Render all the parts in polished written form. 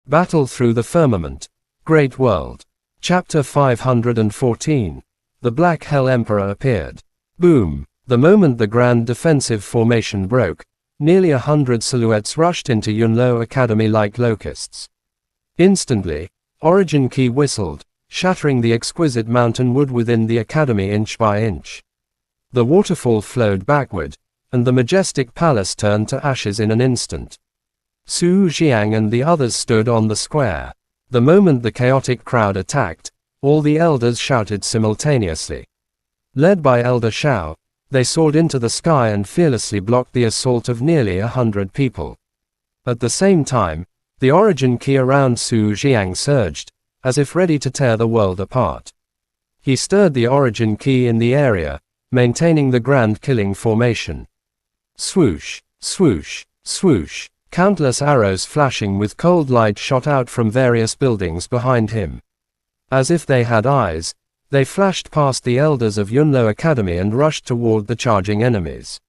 Battle through the firmament. Great world. Chapter 514. The Black Hell Emperor appeared. Boom. The moment the grand defensive formation broke, nearly 100 silhouettes rushed into Yunlo Academy like locusts. Instantly, Origin Key whistled, shattering the exquisite mountain wood within the academy inch by inch. The waterfall flowed backward, and the majestic palace turned to ashes in an instant. Su Jiang and the others stood on the square. The moment the chaotic crowd attacked, all the elders shouted simultaneously. Led by Elder Shao, they soared into the sky and fearlessly blocked the assault of nearly 100 people. At the same time, the Origin Key around Su Jiang surged, as if ready to tear the world apart. He stirred the Origin Key in the area, maintaining the grand killing formation. Swoosh, swoosh, swoosh. Countless arrows flashing with cold light shot out from various buildings behind him. As if they had eyes, they flashed past the elders of Yunlo Academy and rushed toward the charging enemies.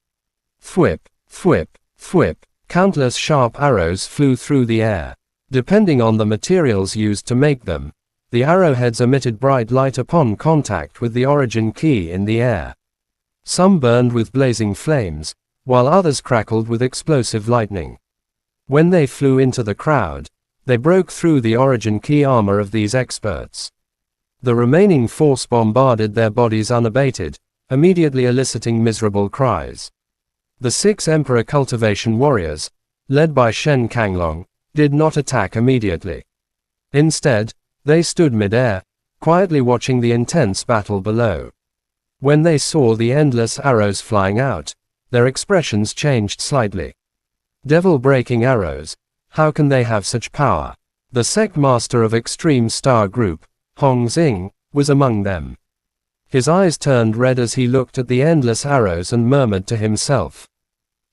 Thwip, thwip, thwip. Countless sharp arrows flew through the air. Depending on the materials used to make them, the arrowheads emitted bright light upon contact with the Origin Key in the air. Some burned with blazing flames, while others crackled with explosive lightning. When they flew into the crowd, they broke through the Origin Key armor of these experts. The remaining force bombarded their bodies unabated, immediately eliciting miserable cries. The 6 Emperor Cultivation Warriors, led by Shen Kanglong, did not attack immediately. Instead, they stood mid-air, quietly watching the intense battle below. When they saw the endless arrows flying out, their expressions changed slightly. Devil-breaking arrows, how can they have such power? The sect master of Extreme Star Group, Hong Xing, was among them. His eyes turned red as he looked at the endless arrows and murmured to himself.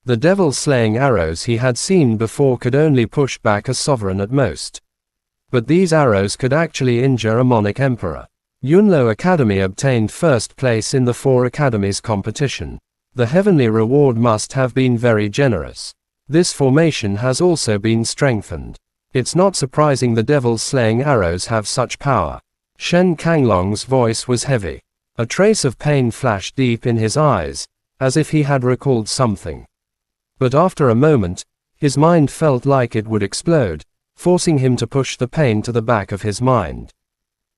The devil-slaying arrows he had seen before could only push back a sovereign at most. But these arrows could actually injure a monarch emperor. Yunlo Academy obtained first place in the 4 academies competition. The heavenly reward must have been very generous. This formation has also been strengthened. It's not surprising the devil-slaying arrows have such power. Shen Kanglong's voice was heavy. A trace of pain flashed deep in his eyes, as if he had recalled something. But after a moment, his mind felt like it would explode, forcing him to push the pain to the back of his mind.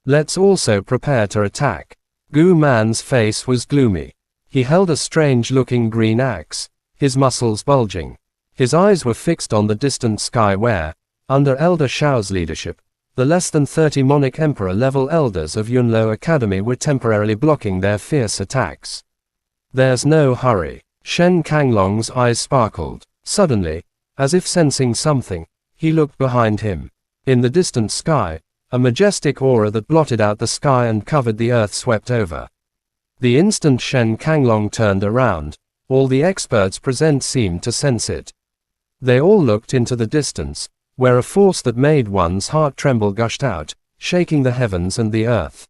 Let's also prepare to attack. Gu Man's face was gloomy. He held a strange-looking green axe, his muscles bulging. His eyes were fixed on the distant sky where, under Elder Shao's leadership, the less than 30 Monarch Emperor-level elders of Yunlo Academy were temporarily blocking their fierce attacks. There's no hurry. Shen Kanglong's eyes sparkled. Suddenly, as if sensing something, he looked behind him. In the distant sky, a majestic aura that blotted out the sky and covered the earth swept over. The instant Shen Kanglong turned around, all the experts present seemed to sense it. They all looked into the distance, where a force that made one's heart tremble gushed out, shaking the heavens and the earth.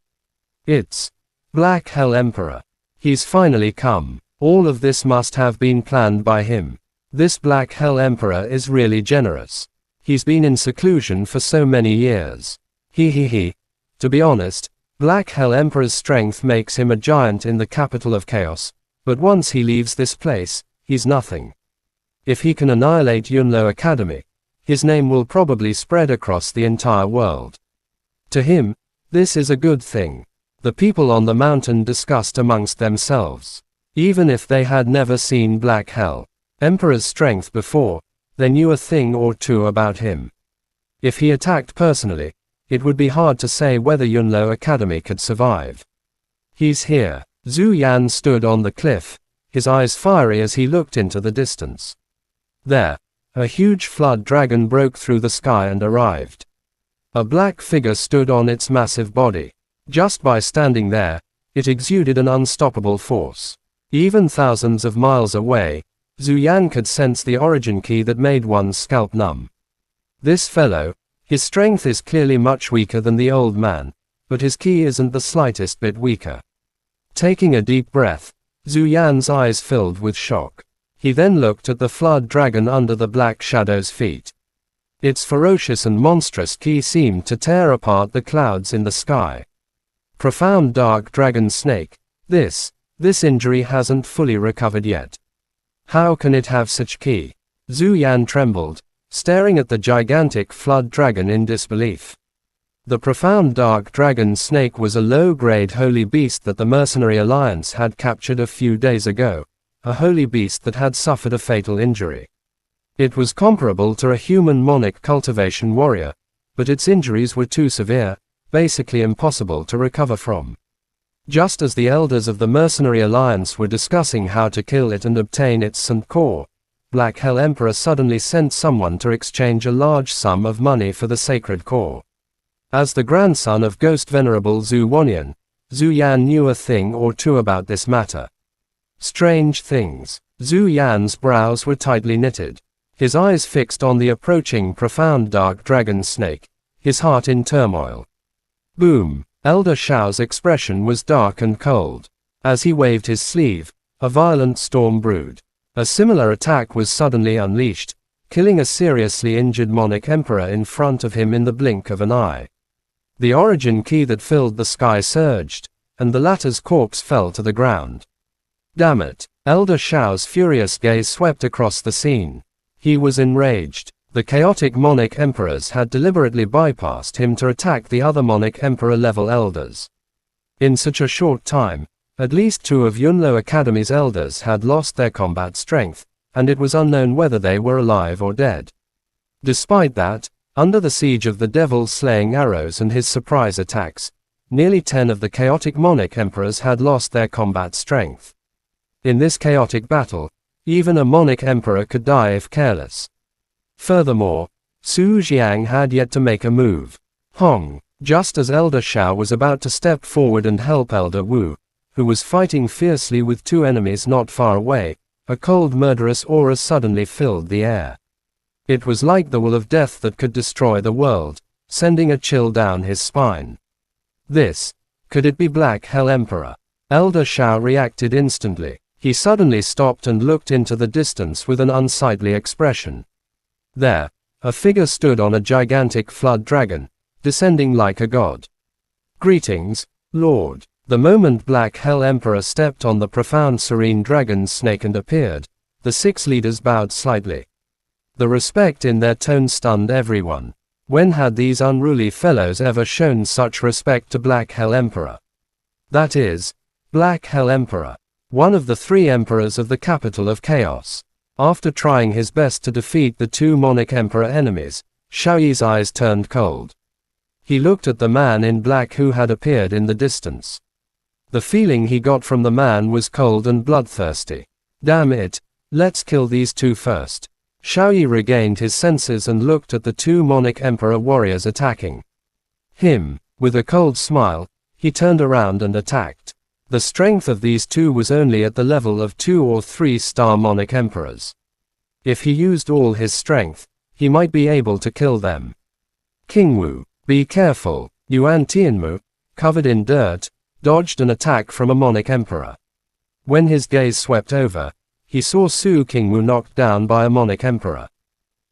It's Black Hell Emperor. He's finally come. All of this must have been planned by him. This Black Hell Emperor is really generous. He's been in seclusion for so many years. He. To be honest, Black Hell Emperor's strength makes him a giant in the capital of chaos, but once he leaves this place, he's nothing. If he can annihilate Yunlo Academy, his name will probably spread across the entire world. To him, this is a good thing. The people on the mountain discussed amongst themselves. Even if they had never seen Black Hell Emperor's strength before, they knew a thing or two about him. If he attacked personally, it would be hard to say whether Yunlo Academy could survive. He's here. Zhu Yan stood on the cliff, his eyes fiery as he looked into the distance. There, a huge flood dragon broke through the sky and arrived. A black figure stood on its massive body. Just by standing there, it exuded an unstoppable force. Even thousands of miles away, Zhu Yan could sense the Origin Key that made one's scalp numb. This fellow, his strength is clearly much weaker than the old man, but his key isn't the slightest bit weaker. Taking a deep breath, Zhu Yan's eyes filled with shock. He then looked at the flood dragon under the black shadow's feet. Its ferocious and monstrous ki seemed to tear apart the clouds in the sky. Profound dark dragon snake. This injury hasn't fully recovered yet. How can it have such ki? Zhu Yan trembled, staring at the gigantic flood dragon in disbelief. The profound dark dragon snake was a low-grade holy beast that the mercenary alliance had captured a few days ago, a holy beast that had suffered a fatal injury. It was comparable to a human monic cultivation warrior, but its injuries were too severe, basically impossible to recover from. Just as the elders of the mercenary alliance were discussing how to kill it and obtain its scent core, Black Hell Emperor suddenly sent someone to exchange a large sum of money for the sacred core. As the grandson of Ghost Venerable Zhu Wanyan, Zhu Yan knew a thing or two about this matter. Strange things. Zhu Yan's brows were tightly knitted, his eyes fixed on the approaching profound dark dragon snake, his heart in turmoil. Boom! Elder Shao's expression was dark and cold. As he waved his sleeve, a violent storm brewed. A similar attack was suddenly unleashed, killing a seriously injured Monic Emperor in front of him in the blink of an eye. The origin ki that filled the sky surged, and the latter's corpse fell to the ground. Damn it! Elder Shao's furious gaze swept across the scene. He was enraged. The chaotic Monic Emperors had deliberately bypassed him to attack the other Monic Emperor-level elders. In such a short time, at least 2 of Yunlo Academy's elders had lost their combat strength, and it was unknown whether they were alive or dead. Despite that, under the siege of the Devil's slaying arrows and his surprise attacks, nearly 10 of the chaotic Monic Emperors had lost their combat strength. In this chaotic battle, even a Monic Emperor could die if careless. Furthermore, Su Jiang had yet to make a move. Hong! Just as Elder Shao was about to step forward and help Elder Wu, who was fighting fiercely with 2 enemies not far away, a cold murderous aura suddenly filled the air. It was like the will of death that could destroy the world, sending a chill down his spine. Could it be Black Hell Emperor? Elder Shao reacted instantly. He suddenly stopped and looked into the distance with an unsightly expression. There, a figure stood on a gigantic flood dragon, descending like a god. Greetings, Lord. The moment Black Hell Emperor stepped on the profound serene dragon snake and appeared, the 6 leaders bowed slightly. The respect in their tone stunned everyone. When had these unruly fellows ever shown such respect to Black Hell Emperor? That is, Black Hell Emperor, one of the 3 emperors of the capital of chaos. After trying his best to defeat the 2 Monic Emperor enemies, Shaoyi's eyes turned cold. He looked at the man in black who had appeared in the distance. The feeling he got from the man was cold and bloodthirsty. Damn it, let's kill these 2 first. Shaoyi regained his senses and looked at the 2 Monic Emperor warriors attacking him. With a cold smile, he turned around and attacked. The strength of these 2 was only at the level of 2 or 3-star Monic Emperors. If he used all his strength, he might be able to kill them. Qingwu, be careful. Yuan Tianmu, covered in dirt, dodged an attack from a Monic Emperor. When his gaze swept over, he saw Su Qingwu knocked down by a Monic Emperor.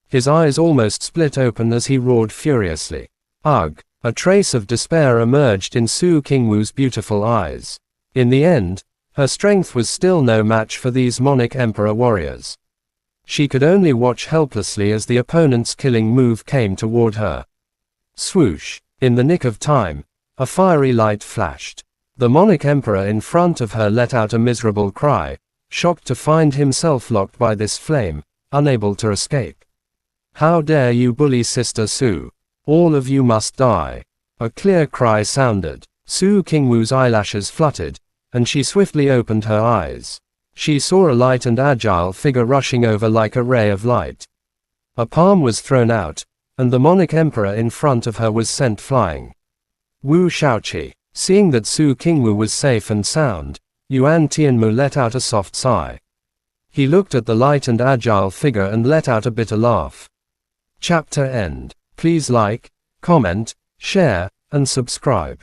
His eyes almost split open as he roared furiously. Ugh! A trace of despair emerged in Su Qingwu's beautiful eyes. In the end, her strength was still no match for these Monic Emperor warriors. She could only watch helplessly as the opponent's killing move came toward her. Swoosh! In the nick of time, a fiery light flashed. The Monic Emperor in front of her let out a miserable cry, shocked to find himself locked by this flame, unable to escape. How dare you bully Sister Su? All of you must die. A clear cry sounded. Su Qingwu's eyelashes fluttered, and she swiftly opened her eyes. She saw a light and agile figure rushing over like a ray of light. A palm was thrown out, and the Monic Emperor in front of her was sent flying. Wu Shaoqi, seeing that Su Qingwu was safe and sound, Yuan Tianmu let out a soft sigh. He looked at the light and agile figure and let out a bitter laugh. Chapter end. Please like, comment, share, and subscribe.